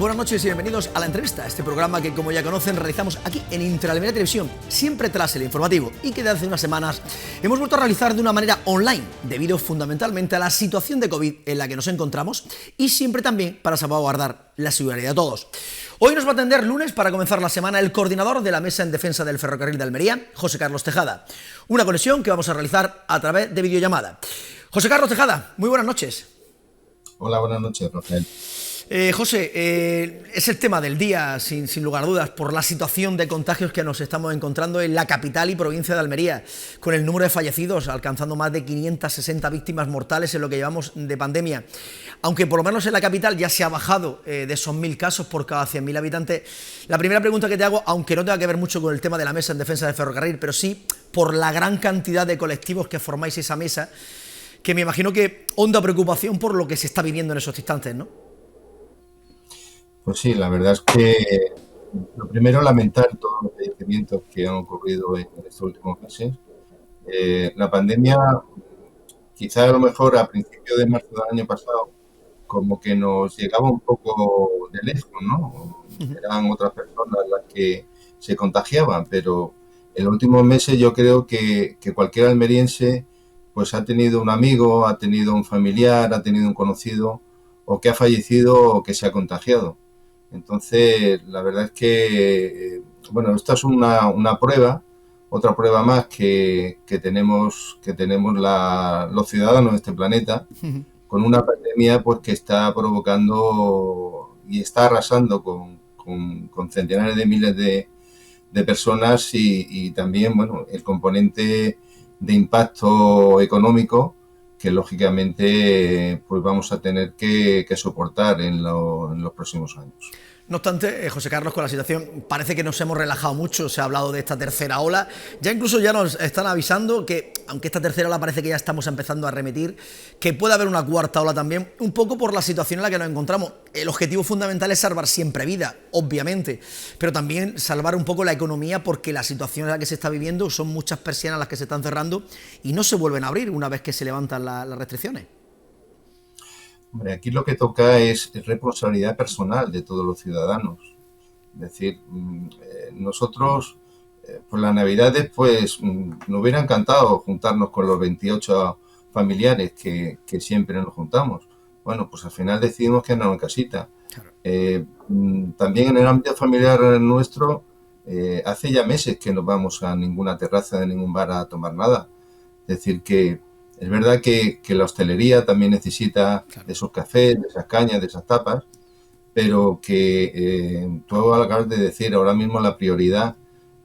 buenas noches y bienvenidos a La Entrevista, este programa que, como ya conocen, realizamos aquí en Interamérica Televisión, siempre tras el informativo, y que desde hace unas semanas hemos vuelto a realizar de una manera online, debido fundamentalmente a la situación de COVID en la que nos encontramos y siempre también para salvaguardar la seguridad de todos. Hoy nos va a atender lunes, para comenzar la semana, el coordinador de la Mesa en Defensa del Ferrocarril de Almería, José Carlos Tejada. Una conexión que vamos a realizar a través de videollamada. José Carlos Tejada, muy buenas noches. Hola, buenas noches, Rafael. José, es el tema del día, sin lugar a dudas, por la situación de contagios que nos estamos encontrando en la capital y provincia de Almería, con el número de fallecidos alcanzando más de 560 víctimas mortales en lo que llevamos de pandemia. Aunque por lo menos en la capital ya se ha bajado de esos 1.000 casos por cada 100.000 habitantes, la primera pregunta que te hago, aunque no tenga que ver mucho con el tema de la Mesa en Defensa del Ferrocarril, pero sí por la gran cantidad de colectivos que formáis esa mesa, que me imagino que honda preocupación por lo que se está viviendo en esos instantes, ¿no? Pues sí, la verdad es que lo primero, lamentar todos los fallecimientos que han ocurrido en estos últimos meses. La pandemia, quizá a lo mejor a principios de marzo del año pasado, como que nos llegaba un poco de lejos, ¿no? Eran otras personas las que se contagiaban, pero en los últimos meses yo creo que cualquier almeriense pues ha tenido un amigo, ha tenido un familiar, ha tenido un conocido, o que ha fallecido o que se ha contagiado. Entonces, la verdad es que, bueno, esta es una prueba, otra prueba más que tenemos los ciudadanos de este planeta, con una pandemia pues que está provocando y está arrasando con centenares de miles de personas y también, bueno, el componente de impacto económico que lógicamente pues vamos a tener que soportar en los próximos años. No obstante, José Carlos, con la situación parece que nos hemos relajado mucho, se ha hablado de esta tercera ola, incluso ya nos están avisando que, aunque esta tercera ola parece que ya estamos empezando a remitir, que puede haber una cuarta ola también, un poco por la situación en la que nos encontramos. El objetivo fundamental es salvar siempre vida, obviamente, pero también salvar un poco la economía, porque la situación en la que se está viviendo son muchas persianas las que se están cerrando y no se vuelven a abrir una vez que se levantan las restricciones. Hombre, aquí lo que toca es responsabilidad personal de todos los ciudadanos. Es decir, nosotros por las Navidades pues nos hubiera encantado juntarnos con los 28 familiares que siempre nos juntamos. Bueno, pues al final decidimos quedarnos en casita. Claro. También en el ámbito familiar nuestro, hace ya meses que no vamos a ninguna terraza de ningún bar a tomar nada. Es decir, que es verdad que la hostelería también necesita de esos cafés, de esas cañas, de esas tapas, pero que tú acabas de decir, ahora mismo la prioridad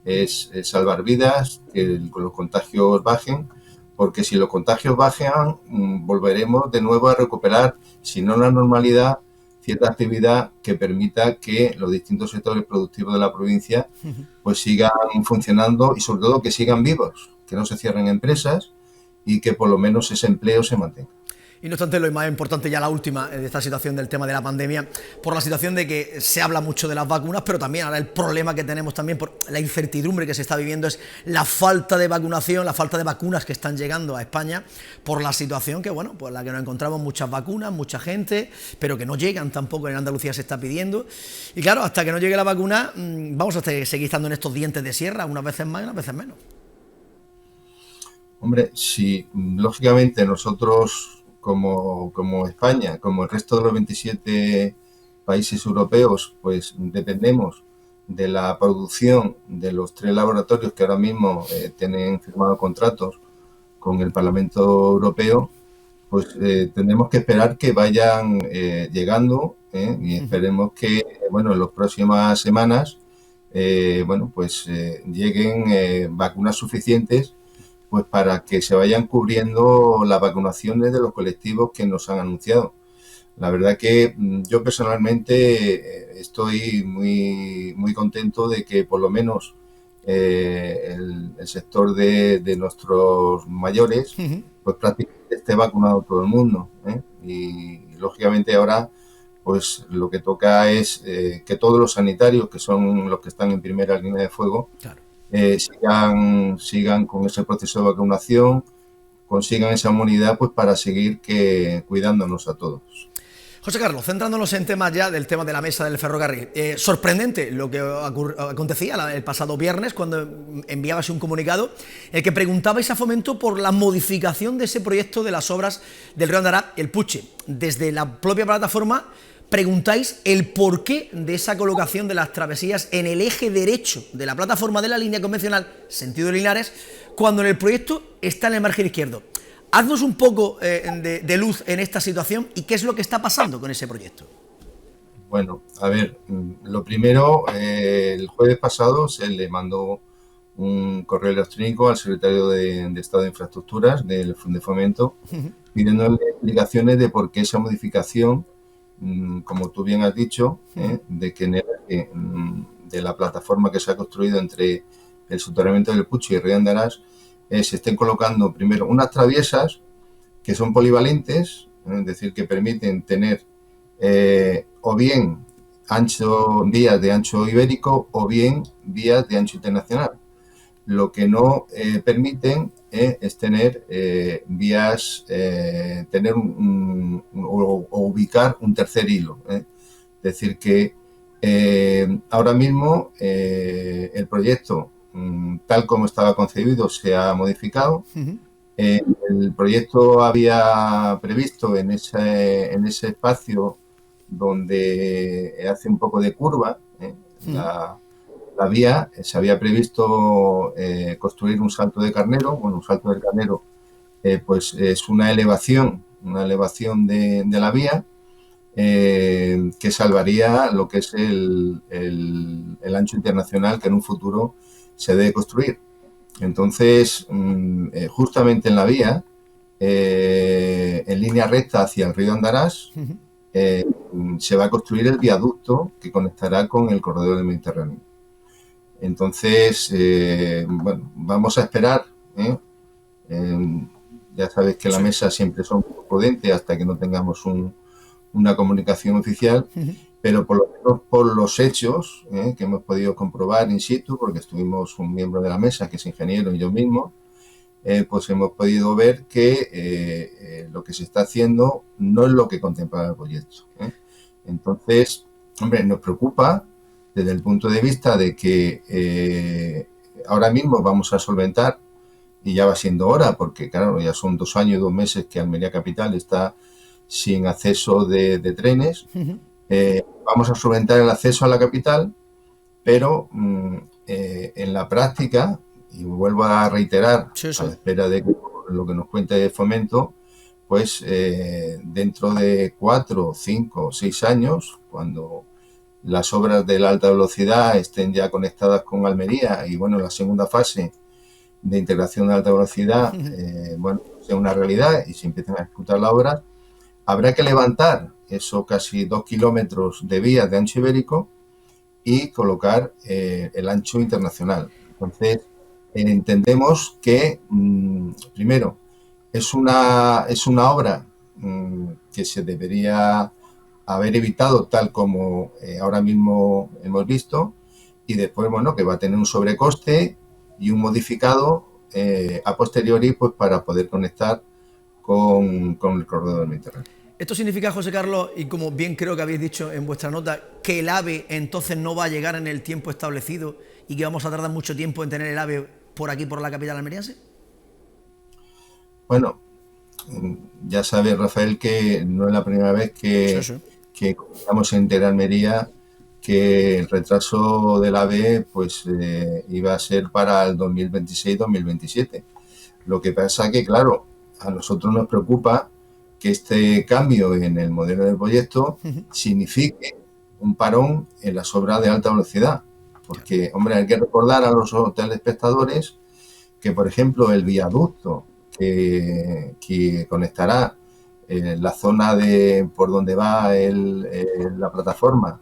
es salvar vidas, que los contagios bajen, porque si los contagios bajan, volveremos de nuevo a recuperar, si no la normalidad, cierta actividad que permita que los distintos sectores productivos de la provincia pues sigan funcionando y sobre todo que sigan vivos, que no se cierren empresas y que por lo menos ese empleo se mantenga. Y no obstante, lo más importante, ya la última de esta situación del tema de la pandemia, por la situación de que se habla mucho de las vacunas, pero también ahora el problema que tenemos también por la incertidumbre que se está viviendo es la falta de vacunación, la falta de vacunas que están llegando a España, por la situación que, bueno, pues la que nos encontramos muchas vacunas, mucha gente, pero que no llegan tampoco. En Andalucía se está pidiendo. Y claro, hasta que no llegue la vacuna, vamos a seguir estando en estos dientes de sierra, unas veces más y unas veces menos. Hombre, si lógicamente nosotros como España, como el resto de los 27 países europeos, pues dependemos de la producción de los 3 laboratorios que ahora mismo tienen firmado contratos con el Parlamento Europeo, pues tendremos que esperar que vayan llegando y esperemos que, bueno, en las próximas semanas, lleguen vacunas suficientes pues para que se vayan cubriendo las vacunaciones de los colectivos que nos han anunciado. La verdad que yo personalmente estoy muy contento de que por lo menos el sector de nuestros mayores pues prácticamente esté vacunado todo el mundo. Y lógicamente ahora pues lo que toca es que todos los sanitarios, que son los que están en primera línea de fuego, claro, sigan con ese proceso de vacunación, consigan esa inmunidad pues para seguir cuidándonos a todos. José Carlos, centrándonos en temas ya del tema de la mesa del ferrocarril. Sorprendente lo que acontecía el pasado viernes cuando enviabais un comunicado en el que preguntabais a Fomento por la modificación de ese proyecto de las obras del río Andará, el Puche. Desde la propia plataforma preguntáis el porqué de esa colocación de las travesías en el eje derecho de la plataforma de la línea convencional sentido Linares, cuando en el proyecto está en el margen izquierdo. Haznos un poco de luz en esta situación y qué es lo que está pasando con ese proyecto. Bueno, a ver, lo primero, el jueves pasado se le mandó un correo electrónico al secretario de Estado de Infraestructuras de Fomento pidiéndole explicaciones de por qué esa modificación, como tú bien has dicho, de que de la plataforma que se ha construido entre el soterramiento del Puche y Río Andarás, se estén colocando primero unas traviesas que son polivalentes, es decir, que permiten tener o bien vías de ancho ibérico o bien vías de ancho internacional. Lo que no permiten es tener vías, tener o ubicar un tercer hilo. Es decir, que ahora mismo el proyecto, tal como estaba concebido, se ha modificado. El proyecto había previsto en ese espacio donde hace un poco de curva, la vía, se había previsto construir un salto de Carnero. Bueno, un salto del Carnero pues es una elevación de la vía que salvaría lo que es el ancho internacional que en un futuro se debe construir. Entonces, justamente en la vía, en línea recta hacia el río Andarás, se va a construir el viaducto que conectará con el corredor del Mediterráneo. Entonces, bueno, vamos a esperar. Ya sabes que la mesa siempre son prudentes hasta que no tengamos una comunicación oficial, pero por lo menos por los hechos que hemos podido comprobar in situ, porque estuvimos un miembro de la mesa, que es ingeniero, y yo mismo, pues hemos podido ver que lo que se está haciendo no es lo que contemplaba el proyecto. Entonces, hombre, nos preocupa desde el punto de vista de que ahora mismo vamos a solventar, y ya va siendo hora, porque claro, ya son 2 años y 2 meses que Almería Capital está sin acceso de trenes. Vamos a solventar el acceso a la capital, pero en la práctica, y vuelvo a reiterar, a la espera de lo que nos cuente Fomento, pues dentro de 4, 5, 6 años, cuando las obras de la alta velocidad estén ya conectadas con Almería y bueno, la segunda fase de integración de alta velocidad bueno, sea una realidad y se empiecen a ejecutar la obra, habrá que levantar esos casi 2 kilómetros de vías de ancho ibérico y colocar el ancho internacional. Entonces, entendemos que, primero, es una obra que se debería haber evitado tal como ahora mismo hemos visto, y después, bueno, que va a tener un sobrecoste y un modificado a posteriori pues para poder conectar con el corredor del Mediterráneo. Esto significa, José Carlos, y como bien creo que habéis dicho en vuestra nota, que el AVE entonces no va a llegar en el tiempo establecido y que vamos a tardar mucho tiempo en tener el AVE por aquí, por la capital almeriense. Bueno, ya sabes, Rafael, que no es la primera vez que estamos en Almería que el retraso del AVE pues iba a ser para el 2026-2027. Lo que pasa que, claro, a nosotros nos preocupa que este cambio en el modelo del proyecto signifique un parón en las obras de alta velocidad. Porque, hombre, hay que recordar a los telespectadores que, por ejemplo, el viaducto que conectará la zona por donde va la plataforma,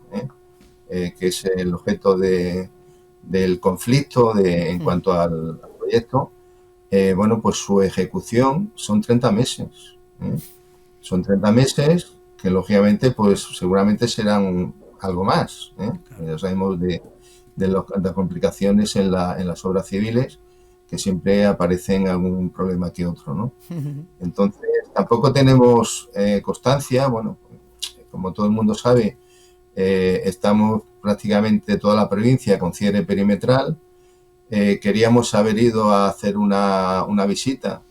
que es el objeto del conflicto en cuanto al proyecto, bueno, pues su ejecución son 30 meses. Son 30 meses que, lógicamente, pues seguramente serán algo más. Ya sabemos de las complicaciones en las obras civiles, que siempre aparecen algún problema que otro, ¿no? Entonces, tampoco tenemos constancia, bueno, como todo el mundo sabe, estamos prácticamente toda la provincia con cierre perimetral. Queríamos haber ido a hacer una visita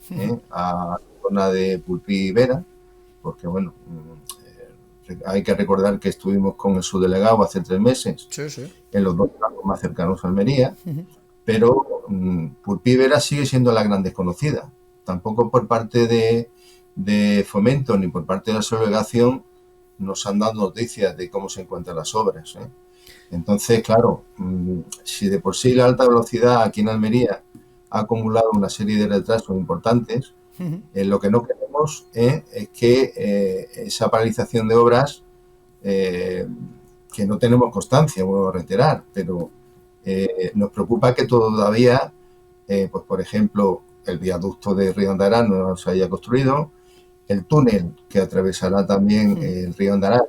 a la zona de Pulpí y Vera, porque bueno, hay que recordar que estuvimos con el subdelegado hace 3 meses, Sí, sí. en los 2 tramos más cercanos a Almería, pero Pulpí y Vera sigue siendo la gran desconocida. Tampoco por parte de Fomento ni por parte de la subdelegación nos han dado noticias de cómo se encuentran las obras. Entonces, claro, si de por sí la alta velocidad aquí en Almería ha acumulado una serie de retrasos importantes, lo que no queremos es que esa paralización de obras, que no tenemos constancia, vuelvo a reiterar, pero nos preocupa que todavía, pues por ejemplo, el viaducto de Río Andarán no se haya construido, el túnel que atravesará también el río Andarán,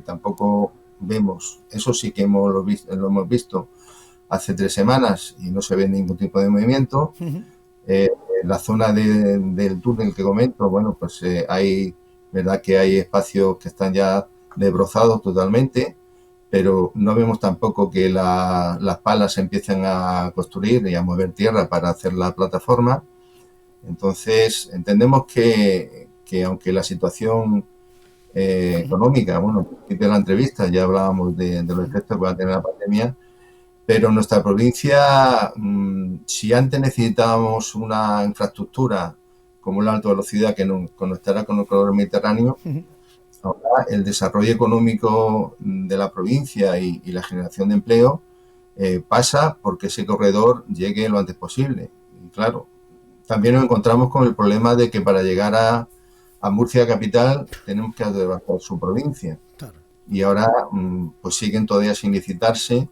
tampoco vemos, eso sí que lo hemos visto hace 3 semanas y no se ve ningún tipo de movimiento. La zona del túnel que comento, bueno, pues verdad que hay espacios que están ya desbrozados totalmente, pero no vemos tampoco que las palas empiecen a construir y a mover tierra para hacer la plataforma. Entonces, entendemos que aunque la situación económica, bueno, al principio de la entrevista ya hablábamos de los efectos que va a tener la pandemia, pero en nuestra provincia, si antes necesitábamos una infraestructura como la alta velocidad que nos conectará con el corredor mediterráneo, ahora el desarrollo económico de la provincia y la generación de empleo pasa porque ese corredor llegue lo antes posible. Y claro, también nos encontramos con el problema de que para llegar a Murcia capital tenemos que atravesar su provincia. Claro. Y ahora pues siguen todavía sin licitarse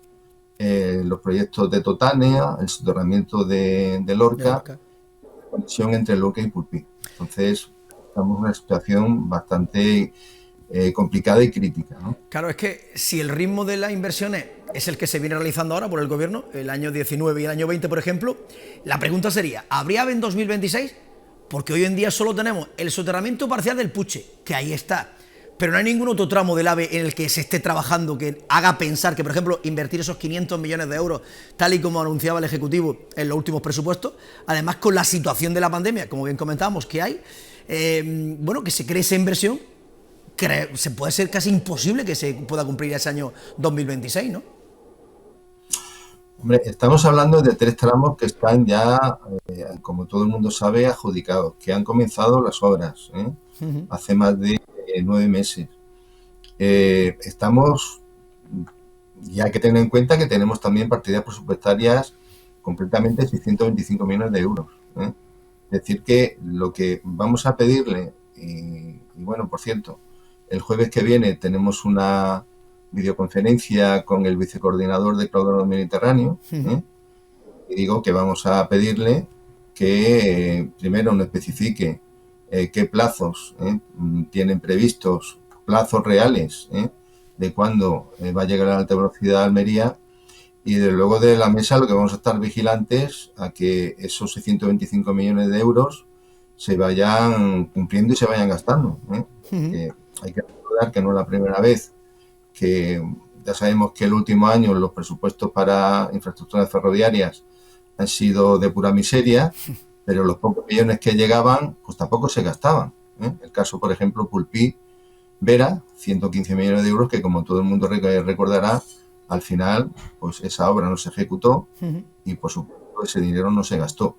los proyectos de Totánea, el soterramiento de Lorca, la conexión entre Lorca y Pulpí. Entonces, estamos en una situación bastante complicada y crítica, ¿no? Claro, es que si el ritmo de las inversiones es el que se viene realizando ahora por el gobierno, el año 19 y el año 20, por ejemplo, la pregunta sería, ¿habría AVE en 2026? Porque hoy en día solo tenemos el soterramiento parcial del Puche, que ahí está, pero no hay ningún otro tramo del AVE en el que se esté trabajando que haga pensar que, por ejemplo, invertir esos 500 millones de euros, tal y como anunciaba el Ejecutivo en los últimos presupuestos, además con la situación de la pandemia, como bien comentábamos, que hay, bueno, que se cree esa inversión, se puede ser casi imposible que se pueda cumplir ese año 2026, ¿no? Hombre, estamos hablando de 3 tramos que están ya, como todo el mundo sabe, adjudicados, que han comenzado las obras, hace más de 9 meses. Y hay que tener en cuenta que tenemos también partidas presupuestarias completamente 625 millones de euros. Es decir, que lo que vamos a pedirle, y bueno, por cierto, el jueves que viene tenemos una videoconferencia con el vicecoordinador de Corredor Mediterráneo, y digo que vamos a pedirle que primero nos especifique qué plazos tienen previstos, plazos reales de cuándo va a llegar a la alta velocidad a Almería, y desde luego de la mesa lo que vamos a estar vigilantes a que esos 625 millones de euros se vayan cumpliendo y se vayan gastando. Hay que recordar que no es la primera vez, que ya sabemos que el último año los presupuestos para infraestructuras ferroviarias han sido de pura miseria, pero los pocos millones que llegaban pues tampoco se gastaban. El caso, por ejemplo, Pulpí Vera, 115 millones de euros que, como todo el mundo recordará, al final pues esa obra no se ejecutó y por supuesto ese dinero no se gastó.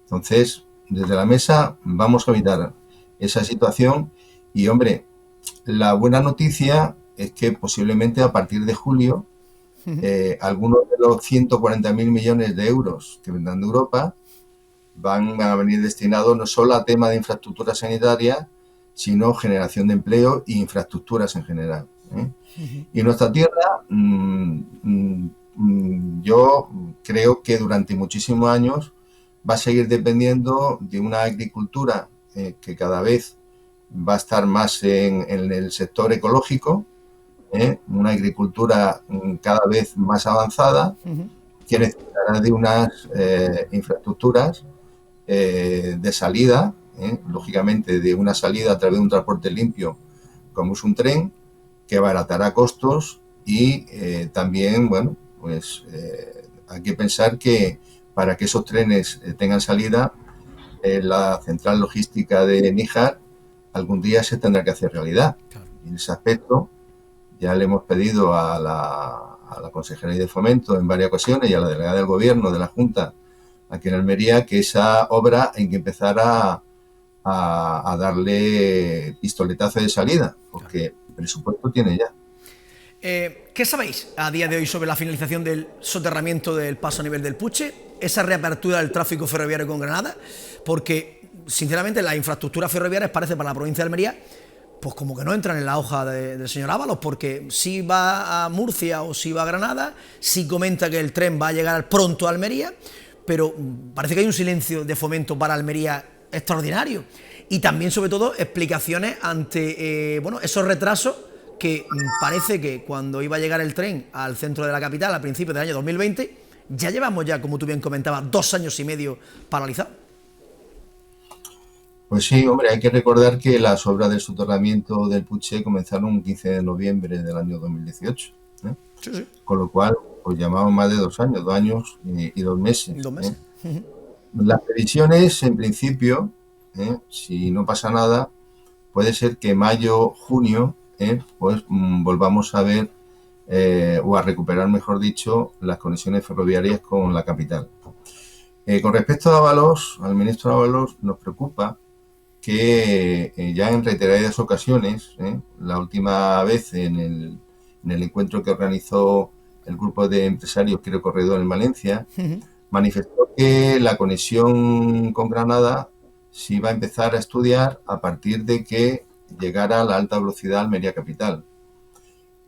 Entonces, desde la mesa vamos a evitar esa situación y, hombre, la buena noticia es que posiblemente a partir de julio algunos de los 140.000 millones de euros que vendrán de Europa van a venir destinados no solo a tema de infraestructura sanitaria, sino generación de empleo e infraestructuras en general. Y nuestra tierra, yo creo que durante muchísimos años va a seguir dependiendo de una agricultura que cada vez va a estar más en el sector ecológico, una agricultura cada vez más avanzada, que necesitará de unas infraestructuras de salida lógicamente, de una salida a través de un transporte limpio, como es un tren, que abaratará costos y también, bueno, pues hay que pensar que para que esos trenes tengan salida, la central logística de Níjar algún día se tendrá que hacer realidad. Claro. Y en ese aspecto ya le hemos pedido a la Consejería de Fomento en varias ocasiones y a la delegada del Gobierno de la Junta aquí en Almería que esa obra hay que empezar a darle pistoletazo de salida, porque el presupuesto tiene ya. ¿Qué sabéis a día de hoy sobre la finalización del soterramiento del paso a nivel del Puche? Esa reapertura del tráfico ferroviario con Granada, porque sinceramente las infraestructuras ferroviarias parece para la provincia de Almería pues como que no entran en la hoja del señor Ábalos, porque si va a Murcia o si va a Granada, si comenta que el tren va a llegar pronto a Almería, pero parece que hay un silencio de Fomento para Almería extraordinario. Y también, sobre todo, explicaciones ante bueno, esos retrasos que parece que cuando iba a llegar el tren al centro de la capital a principios del año 2020, ya llevamos ya, como tú bien comentabas, 2 años y medio paralizados. Pues sí, hombre, hay que recordar que las obras del soterramiento del Puche comenzaron el 15 de noviembre del año 2018, ¿eh? Sí, sí. Con lo cual, pues llevamos más de 2 años y 2 meses. 2 meses. Las previsiones, en principio, si no pasa nada, puede ser que mayo, junio, pues volvamos a ver o a recuperar, mejor dicho, las conexiones ferroviarias con la capital. Con respecto a Ábalos, al ministro Ábalos, nos preocupa que ya en reiteradas ocasiones, la última vez en el encuentro que organizó el grupo de empresarios Quiero Corredor en Valencia, manifestó que la conexión con Granada se iba a empezar a estudiar a partir de que llegara la alta velocidad a Almería Capital.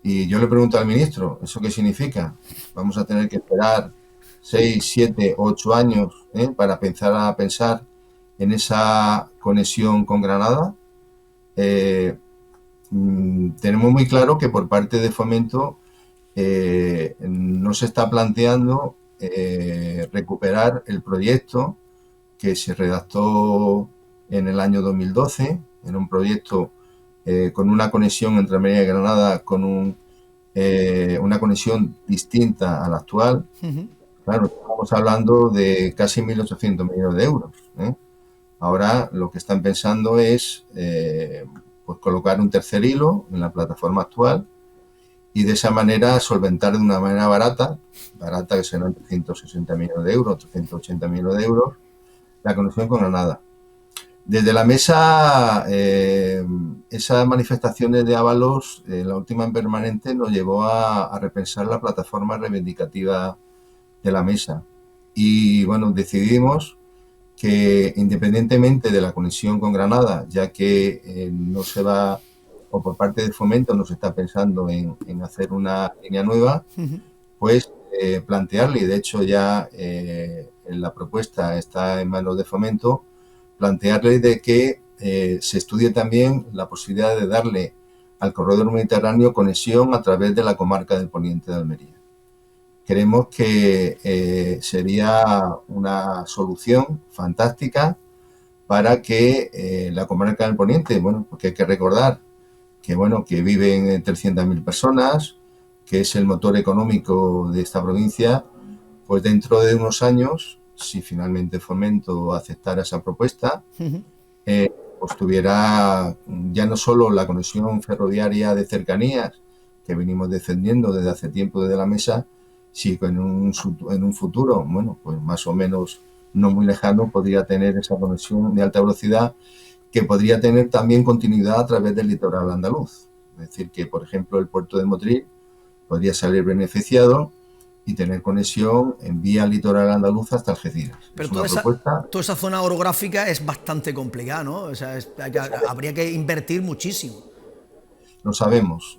Y yo le pregunto al ministro, ¿eso qué significa? ¿Vamos a tener que esperar 6, 7, 8 años para pensar en esa conexión con Granada? Tenemos muy claro que por parte de Fomento no se está planteando recuperar el proyecto que se redactó en el año 2012, en un proyecto con una conexión entre Almería y Granada, con una conexión distinta a la actual. Claro, estamos hablando de casi 1.800 millones de euros. Ahora lo que están pensando es pues colocar un tercer hilo en la plataforma actual y de esa manera solventar de una manera barata que serán 360 millones de euros, 380 millones de euros, la conexión con Granada. Desde la mesa, esas manifestaciones de Ábalos, la última en permanente, nos llevó a repensar la plataforma reivindicativa de la mesa. Y bueno, decidimos que independientemente de la conexión con Granada, ya que no se va, o por parte de Fomento no se está pensando en hacer una línea nueva, pues plantearle, y de hecho ya en la propuesta está en manos de Fomento, plantearle de que se estudie también la posibilidad de darle al corredor mediterráneo conexión a través de la comarca del Poniente de Almería. Creemos que sería una solución fantástica para que la comarca del Poniente, bueno, porque hay que recordar que, bueno, que viven 300.000 personas, que es el motor económico de esta provincia, pues dentro de unos años, si finalmente Fomento aceptara esa propuesta, pues tuviera ya no solo la conexión ferroviaria de cercanías que venimos defendiendo desde hace tiempo desde la mesa, sino que en un futuro, bueno, pues más o menos no muy lejano, podría tener esa conexión de alta velocidad que podría tener también continuidad a través del litoral andaluz. Es decir, que por ejemplo el puerto de Motril podría salir beneficiado y tener conexión en vía litoral andaluz hasta Algeciras. Pero toda esa zona orográfica es bastante complicada, ¿no? O sea, habría que invertir muchísimo. Lo sabemos,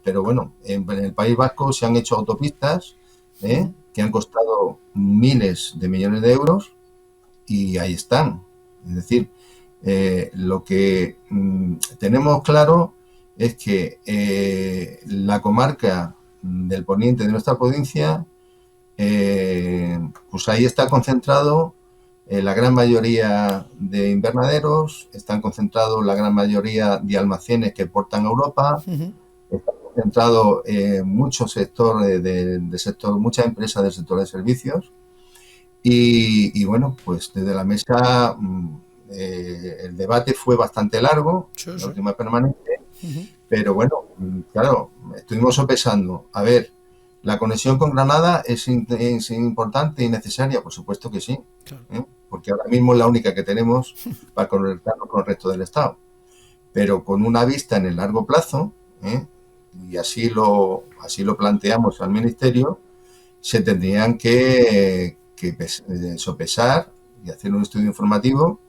pero bueno, en el País Vasco se han hecho autopistas que han costado miles de millones de euros y ahí están. Es decir, lo que tenemos claro es que la comarca del poniente de nuestra provincia, pues ahí está concentrado la gran mayoría de invernaderos, están concentrados la gran mayoría de almacenes que exportan a Europa, están concentrados muchos sectores de sector, muchas empresas del sector de servicios y bueno, pues desde la mesa el debate fue bastante largo, la última permanente, pero bueno, claro, estuvimos sopesando, a ver, ¿la conexión con Granada es importante y necesaria? Por supuesto que sí, porque ahora mismo es la única que tenemos para conectarnos con el resto del Estado. Pero con una vista en el largo plazo, y así lo planteamos al Ministerio, se tendrían que sopesar y hacer un estudio informativo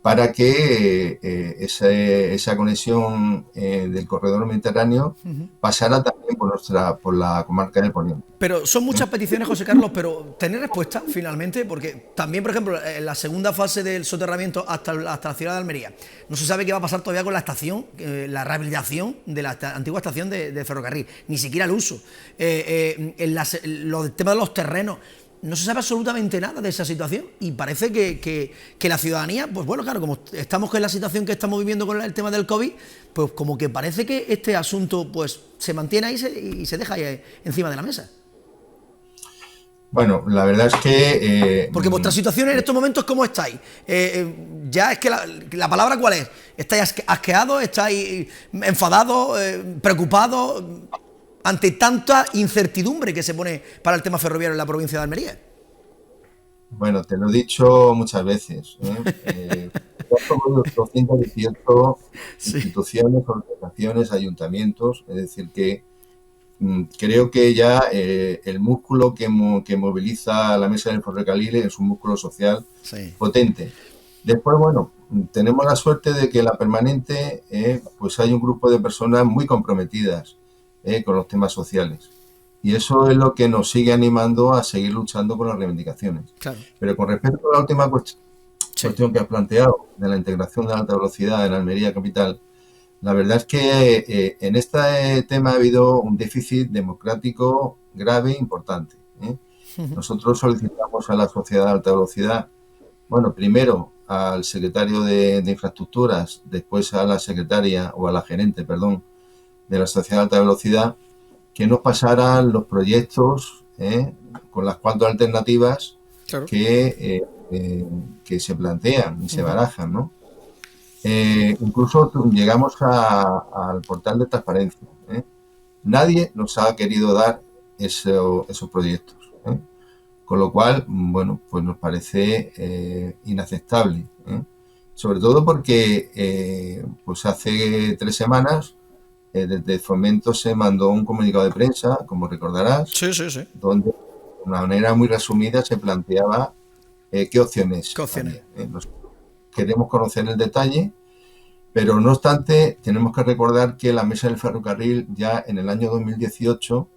para que esa conexión del corredor mediterráneo pasara también por la comarca del Poniente. Pero son muchas peticiones, José Carlos, pero ¿tener respuesta finalmente? Porque también, por ejemplo, en la segunda fase del soterramiento hasta la ciudad de Almería, no se sabe qué va a pasar todavía con la estación, la rehabilitación de la antigua estación de ferrocarril, ni siquiera el uso. El tema de los terrenos, no se sabe absolutamente nada de esa situación y parece que la ciudadanía, pues bueno, claro, como estamos con la situación que estamos viviendo con el tema del COVID, pues como que parece que este asunto pues se mantiene ahí y se deja ahí encima de la mesa. Bueno, la verdad es que... porque vuestra situación en estos momentos, ¿cómo estáis? Ya es que la palabra ¿cuál es? ¿Estáis asqueados? ¿Estáis enfadados? ¿Preocupados? Ante tanta incertidumbre que se pone para el tema ferroviario en la provincia de Almería. Bueno, te lo he dicho muchas veces. Somos 218 instituciones, organizaciones, ayuntamientos, es decir, que creo que ya el músculo que moviliza la mesa del ferrocarril es un músculo social potente. Después, bueno, tenemos la suerte de que en la permanente pues hay un grupo de personas muy comprometidas con los temas sociales. Y eso es lo que nos sigue animando a seguir luchando por las reivindicaciones. Claro. Pero con respecto a la última cuestión que has planteado, de la integración de la alta velocidad en Almería capital, la verdad es que en este tema ha habido un déficit democrático grave e importante. Nosotros solicitamos a la sociedad de alta velocidad, bueno, primero al secretario de Infraestructuras, después a la secretaria o a la gerente, perdón, de la sociedad de alta velocidad, que nos pasaran los proyectos con las 4 alternativas que se plantean y se barajan, ¿no? Incluso llegamos al portal de transparencia. Nadie nos ha querido dar esos proyectos, con lo cual, bueno, pues nos parece inaceptable, sobre todo porque pues hace 3 semanas desde Fomento se mandó un comunicado de prensa, como recordarás, donde de una manera muy resumida se planteaba qué opciones había. Queremos conocer el detalle, pero no obstante tenemos que recordar que la Mesa del Ferrocarril ya en el año 2018,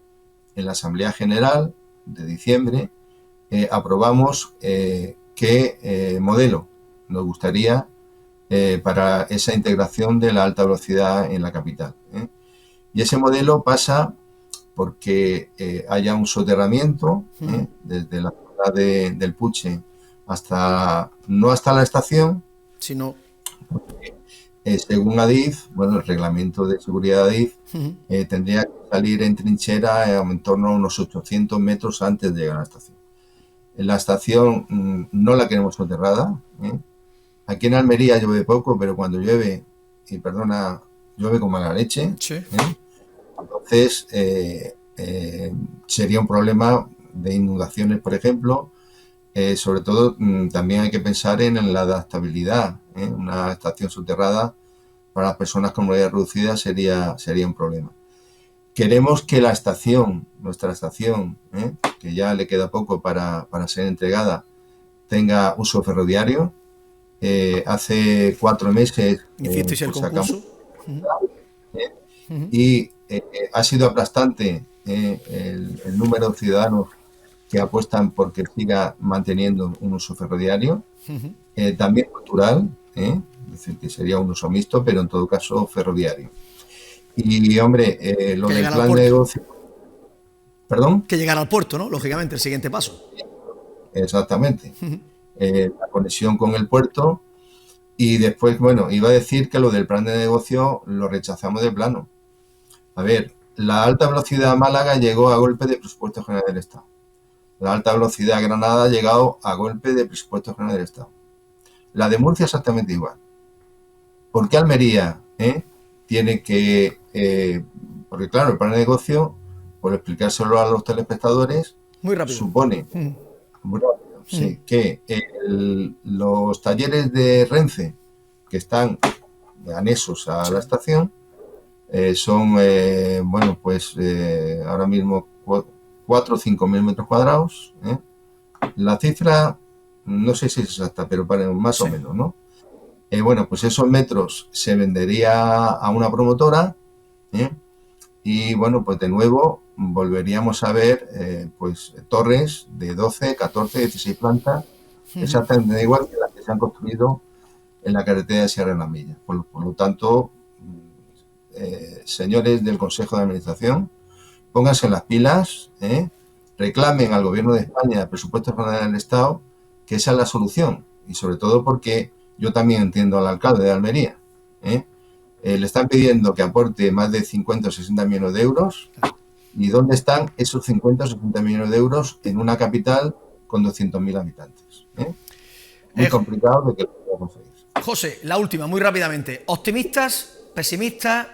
en la Asamblea General de diciembre, aprobamos qué modelo nos gustaría para esa integración de la alta velocidad en la capital. Y ese modelo pasa porque haya un soterramiento desde la zona del Puche no hasta la estación, sino según Adif, bueno, el reglamento de seguridad de Adif tendría que salir en trinchera en torno a unos 800 metros antes de llegar a la estación. En la estación no la queremos soterrada. Aquí en Almería llueve poco, pero cuando llueve, llueve con mala leche. Entonces, sería un problema de inundaciones, por ejemplo. Sobre todo, también hay que pensar en la adaptabilidad. Una estación soterrada para las personas con movilidad reducida sería un problema. Queremos que nuestra estación, que ya le queda poco para ser entregada, tenga uso ferroviario. Hace 4 meses ¿hicisteis el concurso? Y ha sido aplastante el número de ciudadanos que apuestan porque siga manteniendo un uso ferroviario, también cultural, es decir, que sería un uso mixto, pero en todo caso ferroviario. Y hombre, lo del plan de negocio... ¿Perdón? Que llegara al puerto, ¿no? Lógicamente, el siguiente paso. Exactamente. la conexión con el puerto. Y después, bueno, iba a decir que lo del plan de negocio lo rechazamos de plano. A ver, la alta velocidad a Málaga llegó a golpe de presupuesto general del Estado. La alta velocidad a Granada ha llegado a golpe de presupuesto general del Estado. La de Murcia exactamente igual. ¿Por qué Almería tiene que...? Porque claro, el plan de negocio, por explicárselo a los telespectadores, Muy rápido. supone, muy rápido, sí, que los talleres de Renfe, que están anexos a la estación, son, bueno, pues ahora mismo 4 o 5 mil metros cuadrados. La cifra, no sé si es exacta, pero más o menos, ¿no? Bueno, pues esos metros se vendería a una promotora, y bueno, pues de nuevo volveríamos a ver pues torres de 12, 14, 16 plantas, exactamente igual que las que se han construido en la carretera de Sierra de la Milla. Por lo tanto, señores del Consejo de Administración, pónganse las pilas, reclamen al Gobierno de España el presupuesto general del Estado, que esa es la solución. Y sobre todo porque yo también entiendo al alcalde de Almería. Le están pidiendo que aporte más de 50 o 60 millones de euros. ¿Y dónde están esos 50 o 60 millones de euros en una capital con 200.000 habitantes? Muy complicado de que lo pueda conseguir. José, la última, muy rápidamente. ¿Optimistas? ¿Pesimistas?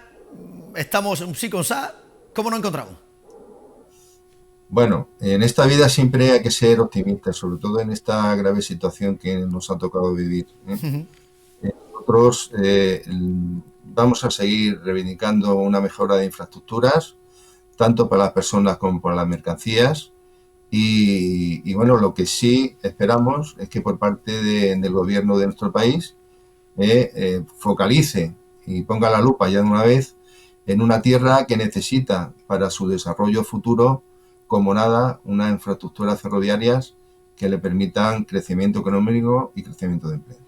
¿Estamos sí con sa? ¿Cómo nos encontramos? Bueno, en esta vida siempre hay que ser optimistas, sobre todo en esta grave situación que nos ha tocado vivir. Nosotros vamos a seguir reivindicando una mejora de infraestructuras, tanto para las personas como para las mercancías. Y bueno, lo que sí esperamos es que por parte del gobierno de nuestro país focalice y ponga la lupa ya de una vez en una tierra que necesita para su desarrollo futuro, como nada, unas infraestructuras ferroviarias que le permitan crecimiento económico y crecimiento de empleo.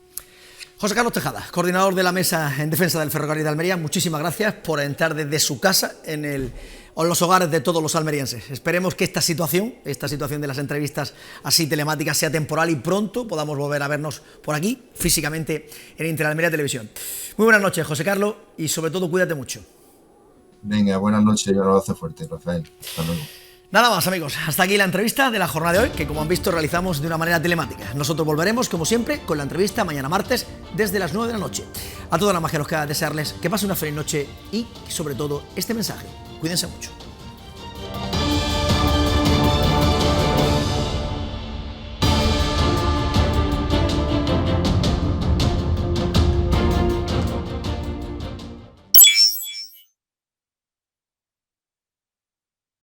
José Carlos Tejada, coordinador de la Mesa en Defensa del Ferrocarril de Almería, muchísimas gracias por entrar desde su casa en los hogares de todos los almerienses. Esperemos que esta situación de las entrevistas así telemáticas sea temporal y pronto podamos volver a vernos por aquí, físicamente, en Interalmería Televisión. Muy buenas noches, José Carlos, y sobre todo cuídate mucho. Venga, buenas noches y un abrazo fuerte, Rafael. Hasta luego. Nada más, amigos, hasta aquí la entrevista de la jornada de hoy, que como han visto realizamos de una manera telemática. Nosotros volveremos, como siempre, con la entrevista mañana martes desde las 9 de la noche. A toda la magia nos queda desearles que pasen una feliz noche y, sobre todo, este mensaje. Cuídense mucho.